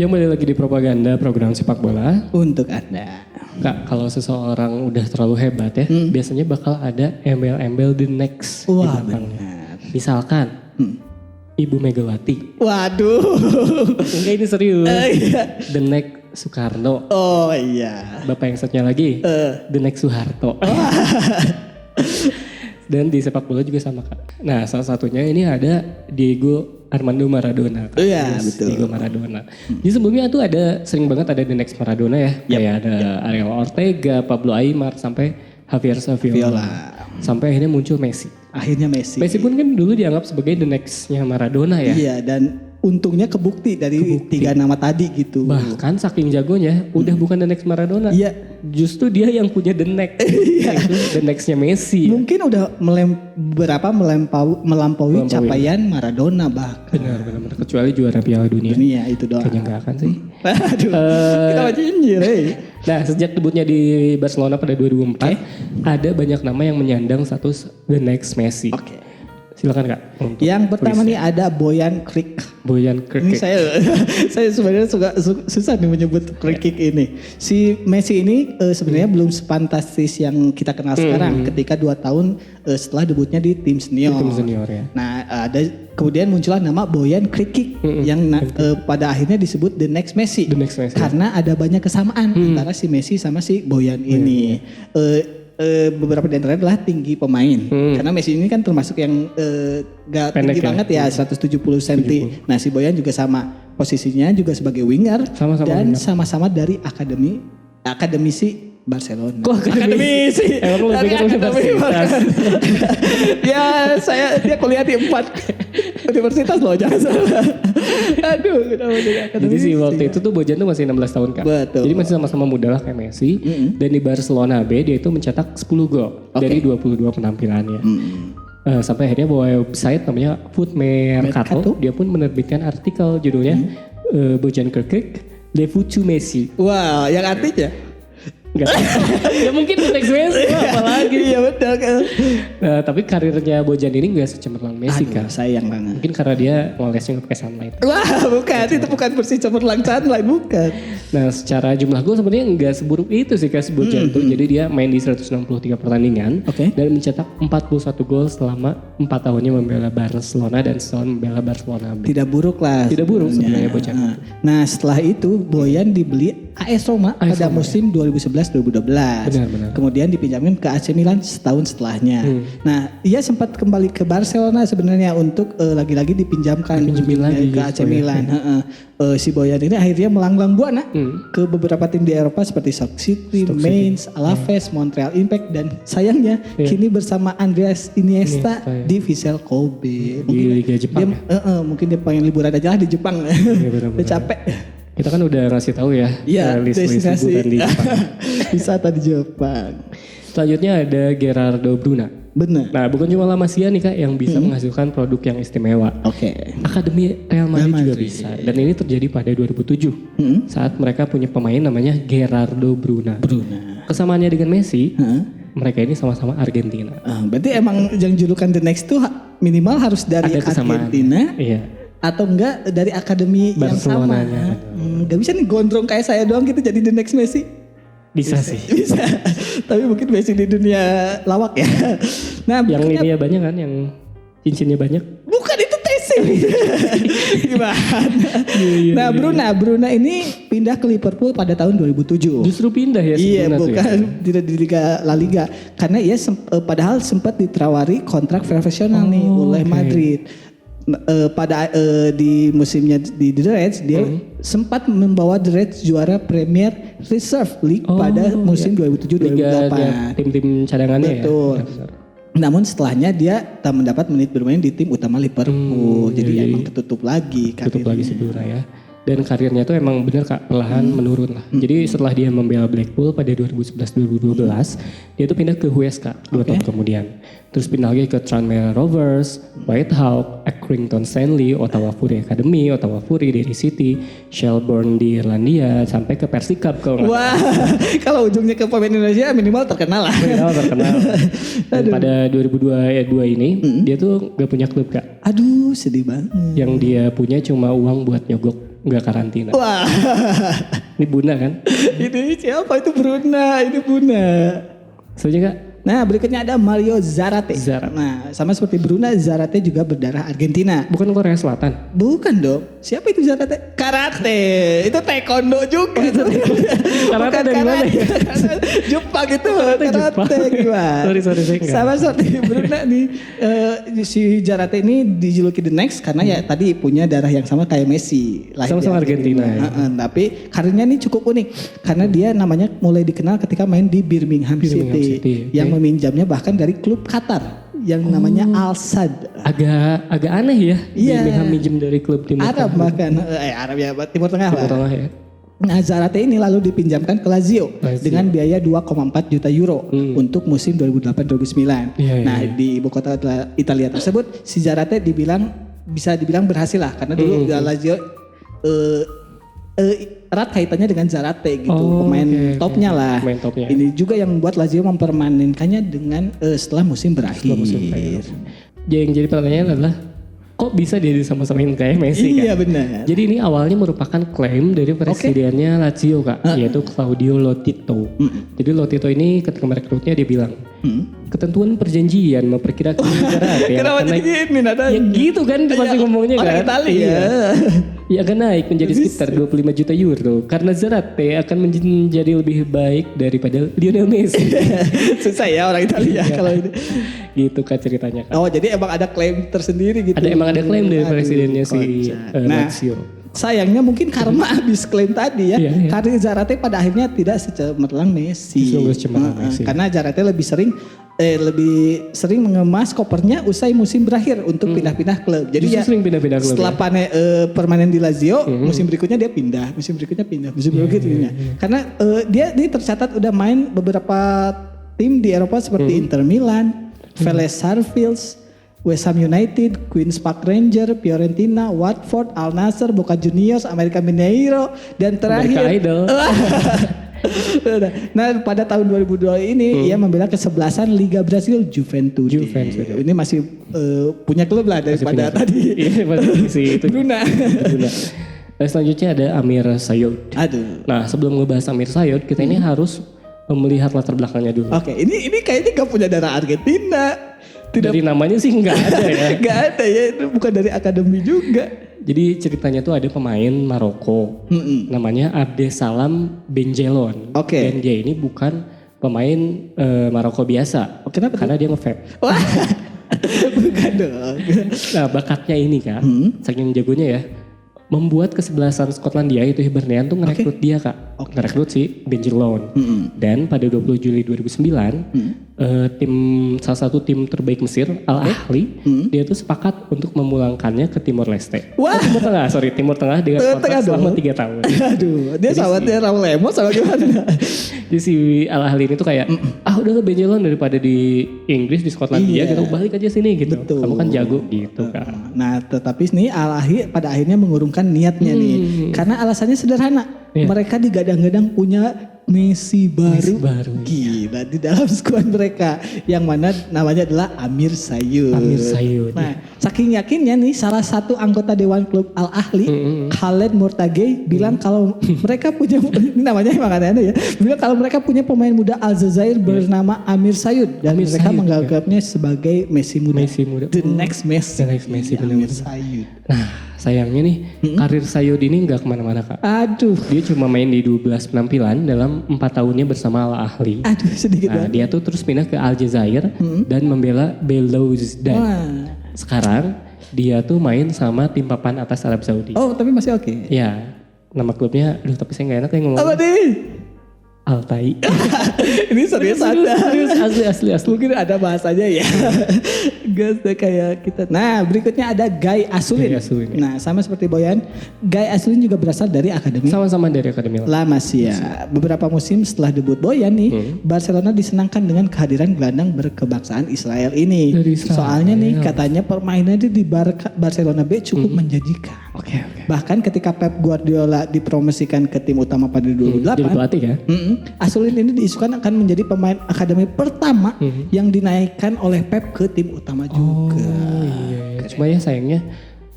Yang balik lagi di propaganda program sepak bola. Untuk Anda. Kak, kalau seseorang udah terlalu hebat ya, biasanya bakal ada embel-embel the next di Wah belakangnya. benar. Misalkan Ibu Megawati. Waduh. Enggak, ini serius. Iya. The next Soekarno. Oh iya. Bapak yang satunya lagi, the next Soeharto. Dan di sepak bola juga sama Kak. Nah, salah satunya ini ada Diego Armando Maradona. Kak. Iya, Yes, betul. Diego Maradona. Di sebelumnya tuh ada sering banget ada the next Maradona ya. Kayak ada Ariel Ortega, Pablo Aimar, sampai Javier Saviola. Viola. Sampai akhirnya muncul Messi. Akhirnya Messi. Messi pun kan dulu dianggap sebagai the next-nya Maradona ya. Iya, dan untungnya kebukti dari 3 nama tadi gitu. Bahkan saking jagonya udah bukan the next Maradona. Iya. Justru dia yang punya the next. Itu the next-nya Messi. Mungkin udah melampaui capaian Maradona bahkan. Benar. Kecuali juara Piala Dunia. Dunia itu doang. Kayaknya nggak akan sih. Aduh, kita masih injir, Nah, sejak debutnya di Barcelona pada 2004, ada banyak nama yang menyandang status the next Messi. Oke. Silakan Kak. Untuk Yang pertama list. nih ada Boyan Kriek. Boyan Ini Krkic. saya sebenarnya susah nih menyebut Kriek ini. Si Messi ini sebenarnya belum sefantastis yang kita kenal sekarang ketika 2 tahun setelah debutnya di tim senior. Tim senior ya. Nah, kemudian muncullah nama Boyan Kriek yang pada akhirnya disebut the next Messi. The next Messi. Karena ada banyak kesamaan antara si Messi sama si Boyan ini. Beberapa di antaranya adalah tinggi pemain. Karena Messi ini kan termasuk yang gak Pendek tinggi ya? banget ya, 170 cm. Nah, si Boyan juga sama. Posisinya juga sebagai winger Sama-sama dan winger. sama-sama dari akademisi Barcelona. Kok akademisi? Emang lu Dari pikir akademi universitas? Ya, dia kuliah di 4 universitas loh, jangan salah. Aduh, kenapa jadi akademisi? Jadi sih waktu itu tuh Bojan tuh masih 16 tahun Kak. Betul. Jadi masih sama-sama muda lah kayak Messi. Dan di Barcelona B dia itu mencetak 10 gol dari 22 penampilannya. Sampai akhirnya website namanya Foot Mercato, dia pun menerbitkan artikel judulnya Bojan Krkic, Le Futur Messi. Wah, yang artinya? Enggak. Ya mungkin the next Messi apalagi. Iya betul kan. Tapi karirnya Bojan ini gak secemerlang Messi Aduh, Kak. sayang banget. Mungkin karena dia ngolesnya nggak pakai sunlight. Wah, bukan. Itu bukan persis cemerlang sunlight, bukan. Nah, secara jumlah gol sebenarnya nggak seburuk itu sih Kak Bojan tuh. Jadi dia main di 163 pertandingan Oke. dan mencetak 41 gol selama 4 tahunnya membela Barcelona dan setahun membela Barcelona B. Tidak buruk lah. Tidak buruk sebenarnya Bojan. Nah, setelah itu Boyan dibeli AS Roma pada musim 2011-2012. Benar. Kemudian dipinjamkan ke AC Milan setahun setelahnya. Nah, ia sempat kembali ke Barcelona sebenarnya untuk lagi-lagi dipinjamkan lagi ke AC Milan. Si Boyan ini akhirnya melanglang buana ke beberapa tim di Eropa seperti Stoke City, Mainz, Alaves, Montreal Impact, dan sayangnya kini bersama Andreas Iniesta di Vissel Kobe. Di Liga Jepang. Mungkin dia pengen liburan aja lah di Jepang. benar-benar. Udah capek. Kita kan udah ngasih tahu ya list-list destinasi liburan di Jepang. wisata di Jepang. Selanjutnya ada Gerardo Bruna. Benar. Nah, bukan cuma La Masia nih Kak yang bisa menghasilkan produk yang istimewa. Oke. Akademi Real Madrid juga Madrid. bisa. Dan ini terjadi pada 2007 saat mereka punya pemain namanya Gerardo Bruna. Kesamaannya dengan Messi, mereka ini sama-sama Argentina. Berarti emang yang julukan the next tuh minimal harus dari Ada kesamaan. Argentina Iya. atau enggak dari akademi yang sama. Barcelonanya. Gak bisa nih gondrong kayak saya doang gitu jadi the next Messi. Bisa sih. Bisa. Tapi mungkin Messi di dunia lawak ya. Nah, Yang bukannya- ini ya banyak kan, yang cincinnya banyak. bukan itu tesing. Gimana? Nah, Bruna ini pindah ke Liverpool pada tahun 2007. Justru pindah ya Iya, Bruna tuh ya. bukan tidak di Liga La Liga karena ia padahal sempat ditawari kontrak profesional nih oleh Madrid. Di musimnya di The Reds dia sempat membawa The Reds juara Premier Reserve League pada musim 2007-2008. Liga tim-tim cadangannya Betul. ya. Benar. Namun setelahnya dia tak mendapat menit bermain di tim utama Liverpool. Jadi emang ketutup lagi Tutup lagi karirnya. cedera ya. Dan karirnya tuh emang bener Kak, perlahan menurun lah. Jadi setelah dia membela Blackpool pada 2011-2012, dia tuh pindah ke Huesca 2 tahun kemudian. Terus pindah lagi ke Tranmere Rovers, Whitehawk, Accrington Stanley, Ottawa Fury Academy, Ottawa Fury dari City, Shelbourne di Irlandia, sampai ke Persikap kalau nggak Wah, kalau ujungnya ke pemain Indonesia minimal terkenal lah. terkenal. Dan pada 2022 ini dia tuh gak punya klub Kak. Aduh, sedih banget. Yang dia punya cuma uang buat nyogok nggak karantina. Wah. Ini Buna kan? Ini siapa itu Bruna? Ini Buna. Setuju Kak? Nah berikutnya ada Mario Zarate. Nah sama seperti Bruna, Zarate juga berdarah Argentina. Bukan Korea Selatan? Bukan dong. Siapa itu Zarate? Karate. Itu taekwondo juga. Karate dari mana ya? Jepang itu karate gimana? Sorry saya enggak. Sama seperti Bruna nih. Si Zarate ini dijuluki The Next karena ya tadi punya darah yang sama kayak Messi. Sama-sama Argentina. Ya. Tapi karirnya ini cukup unik karena dia namanya mulai dikenal ketika main di Birmingham City. Yang meminjamnya bahkan dari klub Qatar yang namanya Al Sadd. Agak aneh ya. Iya. Birmingham minjem dari klub Timur Arab bahkan Arab ya Timur Tengah lah. Timur Tengah ya. Nah Zarate ini lalu dipinjamkan ke Lazio dengan biaya 2,4 juta euro untuk musim 2008-2009. Nah di ibu kota Italia tersebut si Zarate bisa dibilang berhasil lah karena dulu Lazio erat kaitannya dengan Zarate gitu, pemain topnya lah. Pemain topnya. Ini juga yang membuat Lazio mempermanenkannya dengan setelah musim berakhir. Yang jadi pertanyaan adalah kok bisa dia disama-samain kayak Messi kan? Iya benar. Jadi ini awalnya merupakan klaim dari presidennya Lazio Kak, yaitu Claudio Lotito. Jadi Lotito ini ketika merekrutnya dia bilang, ketentuan perjanjian memperkirakan Zarate Kenapa jadi gini ya gitu kan pasti ngomongnya kan. Orang Italia. Ya akan naik menjadi sekitar 25 juta euro karena Zarate akan menjadi lebih baik daripada Lionel Messi. Susah ya orang Italia kalau ini. Gitu Kak ceritanya Kak. Oh jadi emang ada klaim tersendiri gitu. Emang ada klaim dari presidennya si Lazio. Sayangnya mungkin karena habis klaim tadi ya, karir Zarate pada akhirnya tidak secemerlang Messi. Karena Zarate lebih sering mengemas kopernya usai musim berakhir untuk pindah-pindah klub. Jadi ya sering pindah-pindah klub. Setelah permanen di Lazio, musim berikutnya dia pindah, musim berikutnya. Karena dia ini tercatat udah main beberapa tim di Eropa seperti Inter Milan, Vélez Sarsfield, West Ham United, Queens Park Rangers, Fiorentina, Watford, Al Nassr, Boca Juniors, América Mineiro, dan terakhir nah pada tahun 2002 ini ia membela kesebelasan Liga Brasil Juventus. Ini masih punya klub lah daripada tadi. Iya masih itu. Bruna. Selanjutnya ada Amir Sayoud. Nah sebelum ngebahas Amir Sayoud kita ini harus melihat latar belakangnya dulu. Oke, ini kayaknya gak punya darah Argentina. Dari namanya sih nggak ada ya. Nggak ada ya, itu bukan dari akademi juga. Jadi ceritanya tuh ada pemain Maroko, namanya Abdesalam Benjelloun. Dan dia ini bukan pemain Maroko biasa. Kenapa? Karena dia nge-vape. Bukan dong. Nah bakatnya ini kan, saking jagonya ya, membuat kesebelasan Skotlandia itu Hibernian tuh ngerekrut dia Kak. Ngerekrut si Benjelloun. Dan pada 20 Juli 2009 salah satu tim terbaik Mesir Al Ahly dia tuh sepakat untuk memulangkannya ke Timor Leste. Timur Tengah dengan kontrak selama 3 tahun. Aduh, dia sahabatnya Raul Lemos sama gimana? Jadi si Al Ahly ini tuh kayak udah Benjelloun daripada di Inggris di Skotlandia gitu balik aja sini gitu. Betul. Kamu kan jago gitu kan. Nah, tetapi nih Al Ahly pada akhirnya mengurungkan niatnya nih. Karena alasannya sederhana. Mereka digadang-gadang punya Messi baru. Gila di dalam skuad mereka yang mana namanya adalah Amir Sayoud. Nah, saking yakinnya nih salah satu anggota dewan klub Al Ahly, Khaled Mourtagui bilang kalau mereka punya ini namanya emang aneh ya. Bilang kalau mereka punya pemain muda Aljazair bernama Amir Sayoud dan mereka menganggapnya sebagai Messi muda. The next Messi. Amir Sayoud. Nah, sayangnya nih karir Sayoud ini nggak kemana-mana Kak. Aduh. Dia cuma main di 12 penampilan dalam 4 tahunnya bersama Al Ahly. Aduh sedikit banget. Dia tuh terus pindah ke Aljazair dan membela Belouizdad. Sekarang dia tuh main sama tim papan atas Arab Saudi. Oh tapi masih oke. Ya, nama klubnya, tapi saya nggak enak kayak ngomong. Apa nih? Altai. Ini serius ada. Asli. Mungkin ada bahasanya ya. Gas kayak kita. Nah berikutnya ada Guy Asulin. Nah sama seperti Boyan, Guy Asulin juga berasal dari akademi. Sama-sama dari akademi La Masia. Beberapa musim setelah debut Boyan nih, Barcelona disenangkan dengan kehadiran gelandang berkebangsaan Israel ini. Soalnya nih katanya permainannya di Barcelona B cukup menjanjikan. Bahkan ketika Pep Guardiola dipromosikan ke tim utama pada 2008. Jadi pelatih ya? Asulin ini diisukan akan menjadi pemain akademi pertama yang dinaikkan oleh Pep ke tim utama juga. Cuma ya sayangnya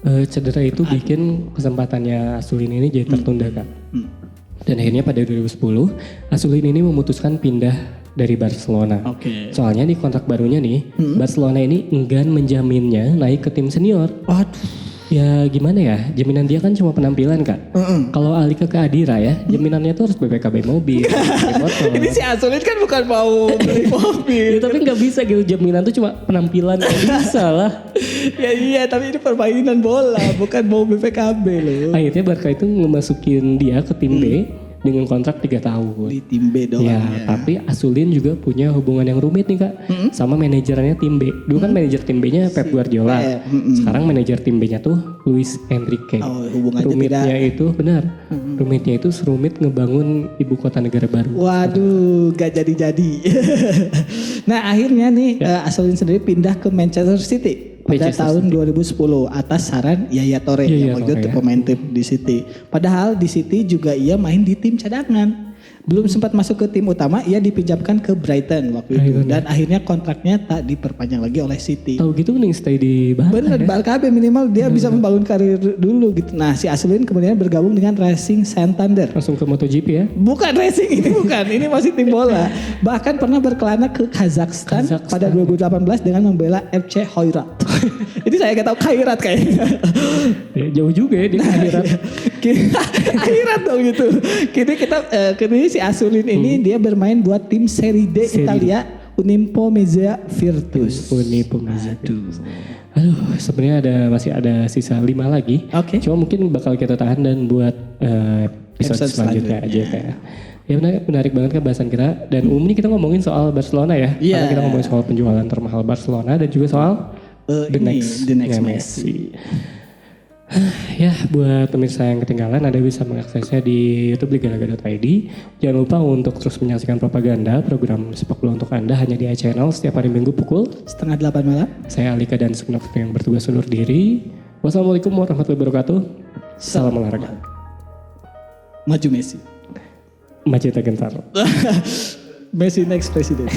Cedera itu bikin kesempatannya Asulin ini jadi tertunda Kak. Dan akhirnya pada 2010 Asulin ini memutuskan pindah dari Barcelona. Oke. Soalnya di kontrak barunya nih, Barcelona ini enggan menjaminnya naik ke tim senior. Waduh. Ya gimana ya, jaminan dia kan cuma penampilan Kak. Kalau alih ke Adira ya, jaminannya tuh harus BPKB mobil, BPKB motor. Ini si Asulin kan bukan mau beli mobil. Ya, tapi nggak bisa gitu, jaminan tuh cuma penampilan, nggak bisa lah. Ya iya, tapi ini permainan bola, bukan mau BPKB loh. Akhirnya Barca itu ngemasukin dia ke tim B dengan kontrak 3 tahun. Di tim B doang Ya, ya. tapi Asulin juga punya hubungan yang rumit nih Kak, sama manajernya tim B. Dulu kan manajer tim B-nya Pep Guardiola. Pep, Sekarang manajer tim B-nya tuh Luis Enrique. Oh, hubungannya Rumitnya beda. itu benar. Rumitnya itu serumit ngebangun ibu kota negara baru. Waduh, gak jadi-jadi. Nah akhirnya nih Asulin sendiri pindah ke Manchester City pada Manchester tahun 2010 atas saran Yaya Toure Yaya yang waktu itu Toure, ya. pemain tim di City. Padahal di City juga ia main di tim cadangan. Belum sempat masuk ke tim utama, ia dipinjamkan ke Brighton waktu itu. Brighton, Dan akhirnya kontraknya tak diperpanjang lagi oleh City. Tahu gitu mending stay di Barca. Bener, ya. Barca minimal dia bisa membangun karir dulu gitu. Nah si Asulin kemudian bergabung dengan Racing Santander. Langsung ke MotoGP ya. Bukan racing ini bukan, ini masih tim bola. Bahkan pernah berkelana ke Kazakhstan pada 2018 dengan membela FC Hoyrat. Ini saya nggak tahu Khairat kayaknya. Ya, jauh juga ya di akhirat. Akhirat dong gitu. Kini si Asulin ini dia bermain buat tim Serie D Serie D. Italia Unimpo Mezza Virtus. Aduh, sebenarnya masih ada sisa 5 lagi. Oke. Cuma mungkin bakal kita tahan dan buat episode selanjutnya aja kayak. Ya menarik banget kan bahasan kita. Dan umumnya kita ngomongin soal Barcelona ya. Iya. Karena kita ngomongin soal penjualan termahal Barcelona dan juga soal The next Messi. Ya, buat pemirsa yang ketinggalan, Anda bisa mengaksesnya di YouTube ligalaga.id. Jangan lupa untuk terus menyaksikan propaganda program sepak bola untuk Anda hanya di iChannel setiap hari Minggu pukul 7:30 malam. Saya Alika dan Suknov yang bertugas undur diri. Wassalamualaikum warahmatullahi wabarakatuh. Salam olahraga. Maju Messi. Maceta Gentar. Messi next president.